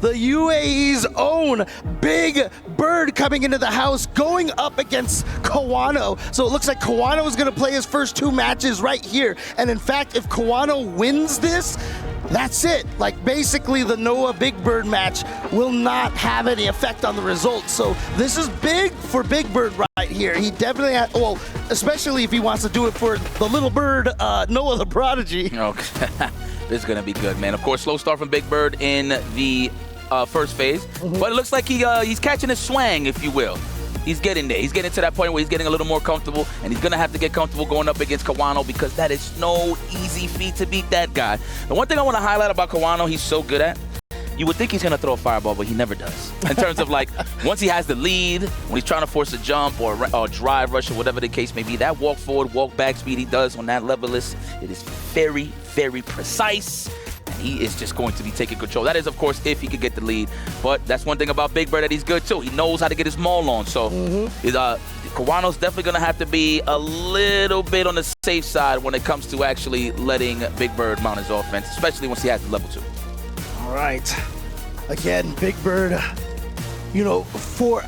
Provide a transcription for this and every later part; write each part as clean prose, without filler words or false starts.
the UAE's own Big Bird coming into the house, going up against Kawano. So it looks like Kawano is going to play his first 2 matches right here. And in fact, if Kawano wins this, that's it. Like, basically the Noah Big Bird match will not have any effect on the results. So this is big for Big Bird right here. He definitely had, well, especially if he wants to do it for the little bird, Noah the Prodigy. Okay. This is going to be good, man. Of course, slow start from Big Bird in the first phase. But it looks like he's catching his swang, if you will. He's getting there. He's getting to that point where he's getting a little more comfortable, and he's going to have to get comfortable going up against Kawano, because that is no easy feat to beat that guy. The one thing I want to highlight about Kawano he's so good at, you would think he's going to throw a fireball, but he never does. In terms of, like, once he has the lead, when he's trying to force a jump or drive rush or whatever the case may be, that walk forward, walk back speed he does on that level it is very, very precise. He is just going to be taking control. That is, of course, if he could get the lead. But that's one thing about Big Bird that he's good, too. He knows how to get his maul on. So Kawano's definitely going to have to be a little bit on the safe side when it comes to actually letting Big Bird mount his offense, especially once he has the level 2. All right. Again, Big Bird, you know,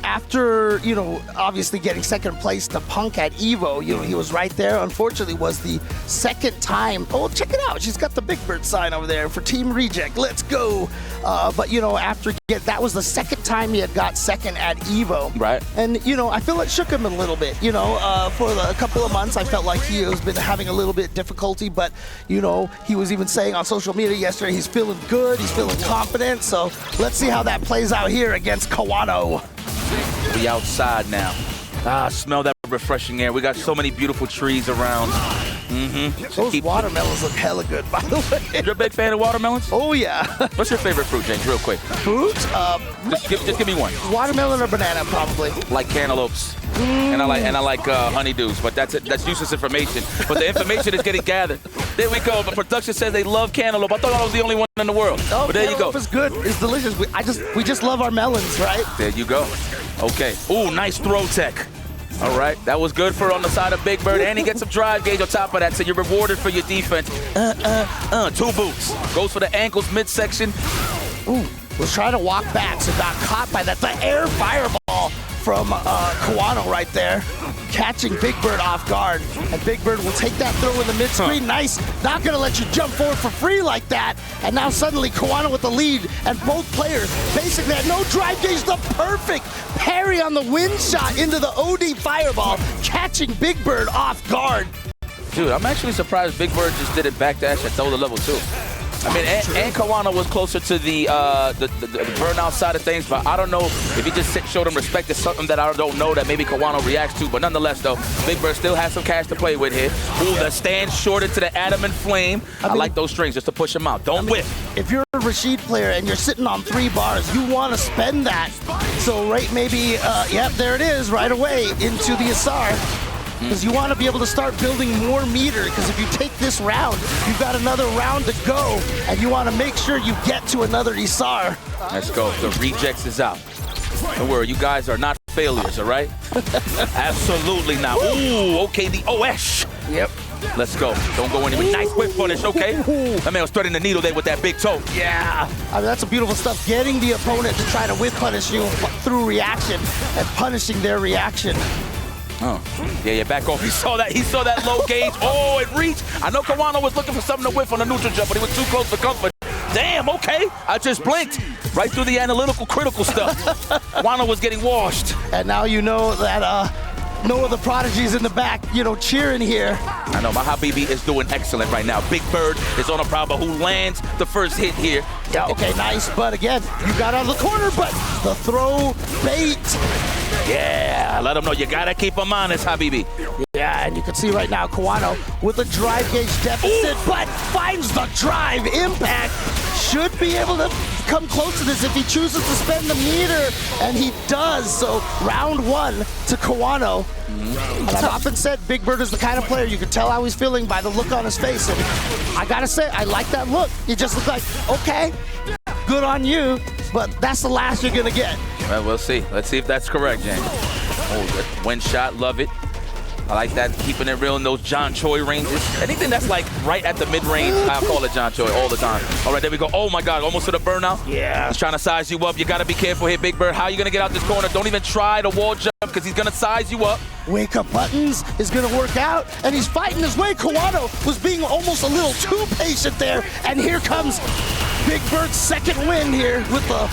after, you know, obviously getting second place to Punk at EVO, you know, he was right there. Unfortunately, was the second time. Oh, check it out. She's got the Big Bird sign over there for Team Reject. Let's go. But, you know, that was the second time he had got second at EVO. Right. And, you know, I feel it shook him a little bit. You know, for a couple of months, I felt like he has been having a little bit of difficulty. But, you know, he was even saying on social media yesterday he's feeling good. He's feeling confident. So let's see how that plays out here against Kawano. We outside now. Smell that refreshing air. We got so many beautiful trees around. Those watermelons look hella good, by the way. You're a big fan of watermelons? Oh, yeah. What's your favorite fruit, James, real quick? Fruit? Just give me one. Watermelon or banana, probably. Like cantaloupes. And I like honeydews, but that's useless information. But the information is getting gathered. There we go. The production says they love cantaloupe. I thought I was the only one in the world. Oh, but there you go. Cantaloupe is good. It's delicious. We just love our melons, right? There you go. Okay. Ooh, nice throw tech. All right, that was good for on the side of Big Bird, and he gets some drive gauge on top of that, so you're rewarded for your defense. 2 boots. Goes for the ankles midsection. Ooh, was trying to walk back, so got caught by that. The air fireball from Kawano right there, catching Big Bird off guard. And Big Bird will take that throw in the mid-screen. Nice. Not going to let you jump forward for free like that. And now suddenly Kawano with the lead, and both players basically had no drive gauge. The perfect parry on the wind shot into the OD fireball, catching Big Bird off guard. Dude, I'm actually surprised Big Bird just did it back dash at the level 2. I mean, and Kawano was closer to the burnout side of things, but I don't know if he just showed him respect. It's something that I don't know that maybe Kawano reacts to, but nonetheless, though, Big Bird still has some cash to play with here. Ooh, the stand shorted to the adamant flame. I like those strings just to push him out. Don't whip. If you're a Rashid player and you're sitting on 3 bars, you want to spend that. So right, maybe, yep, there it is, right away into the Asar. Because you want to be able to start building more meter, because if you take this round, you've got another round to go, and you want to make sure you get to another Isar. Let's go. The rejects is out. Don't worry, you guys are not failures, all right? Absolutely not. Ooh, okay, the OS. Yep. Let's go. Don't go anywhere. Nice whip punish, okay? That man was threading the needle there with that big toe. Yeah. I mean, that's some beautiful stuff. Getting the opponent to try to whip punish you through reaction and punishing their reaction. Oh, yeah, back off. He saw that low gauge. Oh, it reached. I know Kawano was looking for something to whiff on the neutral jump, but he was too close for comfort. Damn, okay. I just blinked right through the analytical, critical stuff. Kawano was getting washed. And now you know that Noah the Prodigy's in the back, you know, cheering here. I know, my Habibi is doing excellent right now. Big Bird is on a problem who lands the first hit here. Yeah, okay, nice. But again, you got out of the corner, but the throw bait. Yeah, let him know you gotta keep him honest, Habibi. Yeah, and you can see right now Kawano with a drive gauge deficit, but finds the drive impact. Should be able to come close to this if he chooses to spend the meter, and he does. So round 1 to Kawano. And I've often said Big Bird is the kind of player you can tell how he's feeling by the look on his face. And I gotta say, I like that look. You just look like, okay, good on you, but that's the last you're gonna get. Well, we'll see. Let's see if that's correct, James. Oh, good wind shot, love it. I like that, keeping it real in those John Choi ranges. Anything that's like right at the mid-range, I'll call it John Choi all the time. All right, there we go. Oh my God, almost to the burnout. Yeah. He's trying to size you up. You got to be careful here, BigBird. How are you going to get out this corner? Don't even try to wall jump because he's going to size you up. Wake up buttons is going to work out, and he's fighting his way. Kawano was being almost a little too patient there, and here comes BigBird's second win here with the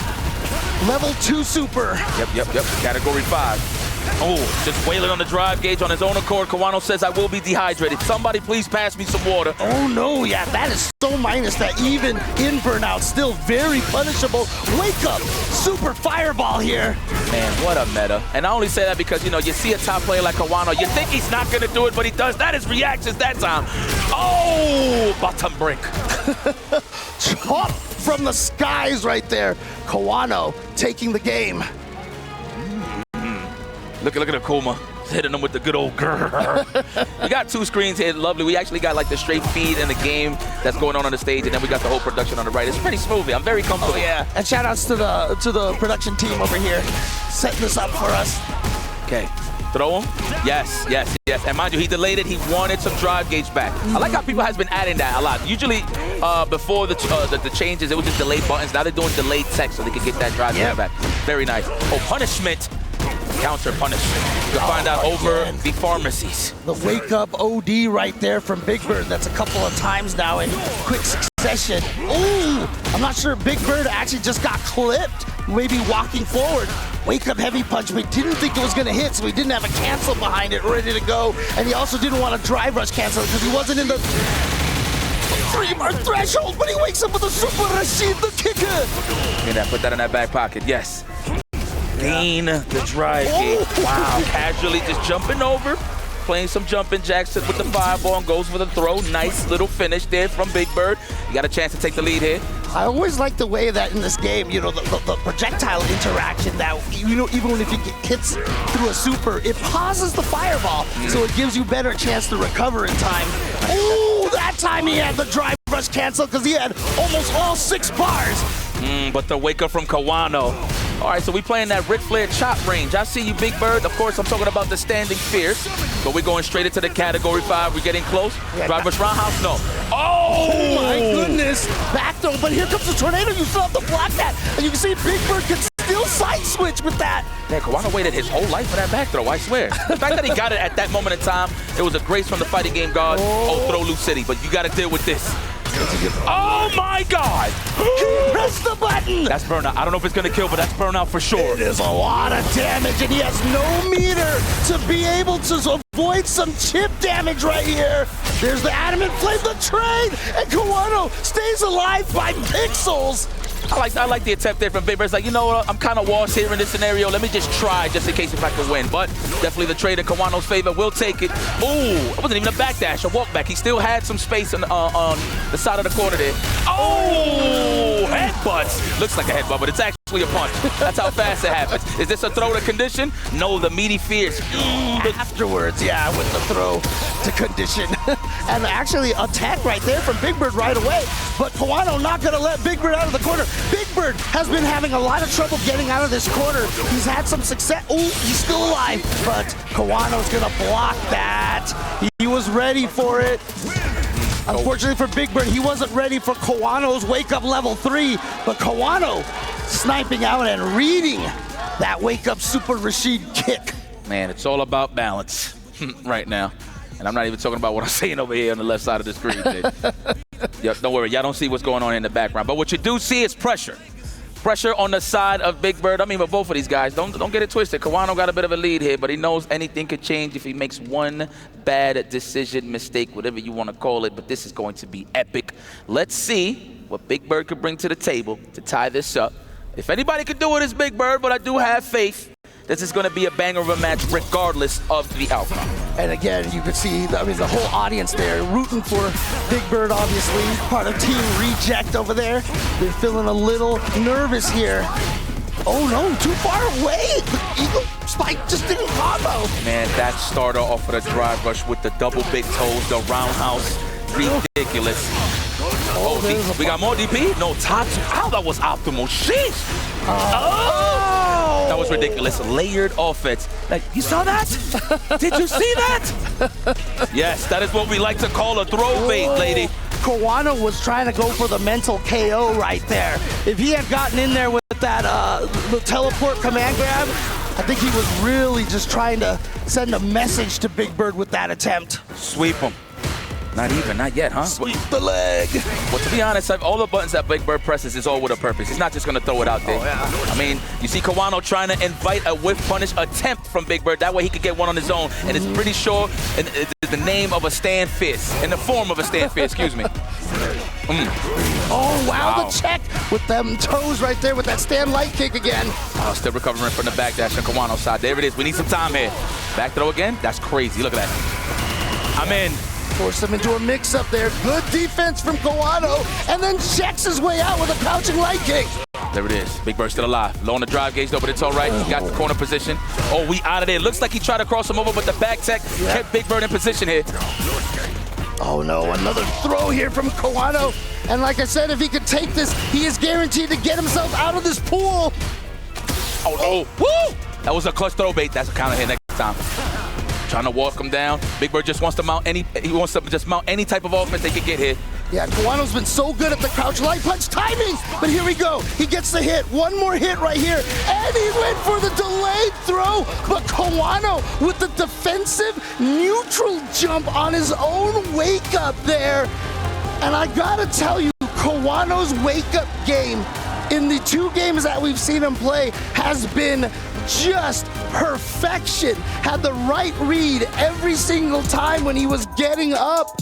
level 2 super. Yep. Category 5. Oh, just wailing on the drive gauge on his own accord. Kawano says, I will be dehydrated. Somebody please pass me some water. Oh no, yeah, that is so minus that even in burnout, still very punishable. Wake up, super fireball here. Man, what a meta. And I only say that because, you know, you see a top player like Kawano, you think he's not gonna do it, but he does. That is reactions that time. Oh, bottom break. Chop from the skies right there. Kawano taking the game. Look at Akuma hitting him with the good old grrr. We got 2 screens here, lovely. We actually got like the straight feed in the game that's going on the stage, and then we got the whole production on the right. It's pretty smooth. I'm very comfortable. Oh yeah, and shout outs to the production team over here, setting this up for us. Okay, throw him. Yes. And mind you, he delayed it. He wanted some drive gauge back. I like how people has been adding that a lot. Usually, before the changes, it was just delayed buttons. Now they're doing delayed text so they can get that drive gauge back. Very nice. Oh, punishment. Counter punishment. You'll find out over the pharmacies. The wake up OD right there from BigBird. That's a couple of times now in quick succession. Ooh, I'm not sure BigBird actually just got clipped. Maybe walking forward. Wake up heavy punch, but didn't think it was going to hit, so he didn't have a cancel behind it ready to go. And he also didn't want to drive rush cancel because he wasn't in the 3-bar threshold, but he wakes up with a super Rashid, the kicker. And put that in that back pocket, yes. Gain the drive gauge. Wow, casually just jumping over, playing some jumping jacks with the fireball and goes for the throw. Nice little finish there from BigBird. You got a chance to take the lead here. I always like the way that in this game, you know, the projectile interaction that, you know, even if you get hits through a super, it pauses the fireball, so it gives you better chance to recover in time. Oh, that time he had the drive rush cancel because he had almost all 6 bars. But the wake up from Kawano. All right, so we playing that Ric Flair chop range. I see you, BigBird. Of course, I'm talking about the standing fierce, but we're going straight into the category 5. We're getting close. Drive rush roundhouse, no. Oh my goodness. Back throw, but here comes the tornado. You still have to block that. And you can see BigBird can still side switch with that. Man, Kawano waited his whole life for that back throw, I swear. The fact that he got it at that moment in time, it was a grace from the fighting game god. Oh, throw Loose City, but you got to deal with this. Oh my God! He pressed the button! That's burnout. I don't know if it's gonna kill, but that's burnout for sure. It is a lot of damage, and he has no meter to be able to avoid some chip damage right here. There's the adamant flame, the trade, and Kawano stays alive by pixels. I like the attempt there from BigBird. It's like, you know what, I'm kind of washed here in this scenario. Let me just try just in case if I can win. But definitely the trade in Kawano's favor. We'll take it. Ooh, it wasn't even a backdash, a walk back. He still had some space on the side of the corner there. Oh, headbutts. Looks like a headbutt, but it's actually a punch. That's how fast it happens. Is this a throw to condition? No, the meaty fierce. Afterwards, yeah, with the throw to condition. And actually attack right there from BigBird right away. But Kawano not going to let BigBird out of the corner. BigBird has been having a lot of trouble getting out of this corner. He's had some success. Oh, he's still alive, but Kawano's going to block that. He was ready for it. Unfortunately for BigBird, he wasn't ready for Kawano's wake-up level 3, but Kawano sniping out and reading that wake-up Super Rashid kick. Man, it's all about balance right now. And I'm not even talking about what I'm saying over here on the left side of the screen. Yep, don't worry, y'all don't see what's going on in the background. But what you do see is pressure. Pressure on the side of BigBird. I mean, but both of these guys, don't get it twisted. Kawano got a bit of a lead here, but he knows anything could change if he makes one bad decision, mistake, whatever you want to call it. But this is going to be epic. Let's see what BigBird could bring to the table to tie this up. If anybody could do it, it's BigBird, but I do have faith. This is going to be a banger of a match regardless of the outcome. And again, you can see, I mean, the whole audience there rooting for BigBird, obviously. Part of Team Reject over there. They're feeling a little nervous here. Oh no, too far away. The Eagle Spike just didn't combo. Man, that starter off of the drive rush with the double big toes, the roundhouse. Ridiculous. Oh, we got more DP? No, Tatsu. How that was optimal. Sheesh. That was ridiculous. Layered offense. Like, you saw that? Did you see that? Yes, that is what we like to call a throw bait, lady. Kawano was trying to go for the mental KO right there. If he had gotten in there with that the teleport command grab, I think he was really just trying to send a message to BigBird with that attempt. Sweep him. Not yet, huh? Sweep the leg. Well, to be honest, all the buttons that BigBird presses is all with a purpose. He's not just going to throw it out there. Oh, yeah. I mean, you see Kawano trying to invite a whiff punish attempt from BigBird. That way he could get one on his own. And it's pretty sure it's the name of a stand fist. In the form of a stand fist, excuse me. Oh, wow, the check with them toes right there with that stand light kick again. Oh, still recovering from the backdash on Kawano's side. There it is. We need some time here. Back throw again? That's crazy. Look at that. I'm in. Force him into a mix-up there. Good defense from Kawano, and then checks his way out with a crouching light kick. There it is. BigBird still alive. Low on the drive gauge, though, but it's all right. He got the corner position. Oh, we out of there. Looks like he tried to cross him over, but the back tech kept BigBird in position here. Oh, no. Another throw here from Kawano. And like I said, if he could take this, he is guaranteed to get himself out of this pool. Oh, no. Woo! That was a clutch throw bait. That's a counter hit next time. Trying to walk him down. BigBird just wants to mount any type of offense they could get here. Yeah, Kawano's been so good at the crouch light punch timing, but here we go. He gets the hit. One more hit right here, and he went for the delayed throw, but Kawano with the defensive neutral jump on his own wake up there. And I gotta tell you, Kawano's wake up game in the 2 games that we've seen him play has been just perfection. Had the right read every single time when he was getting up.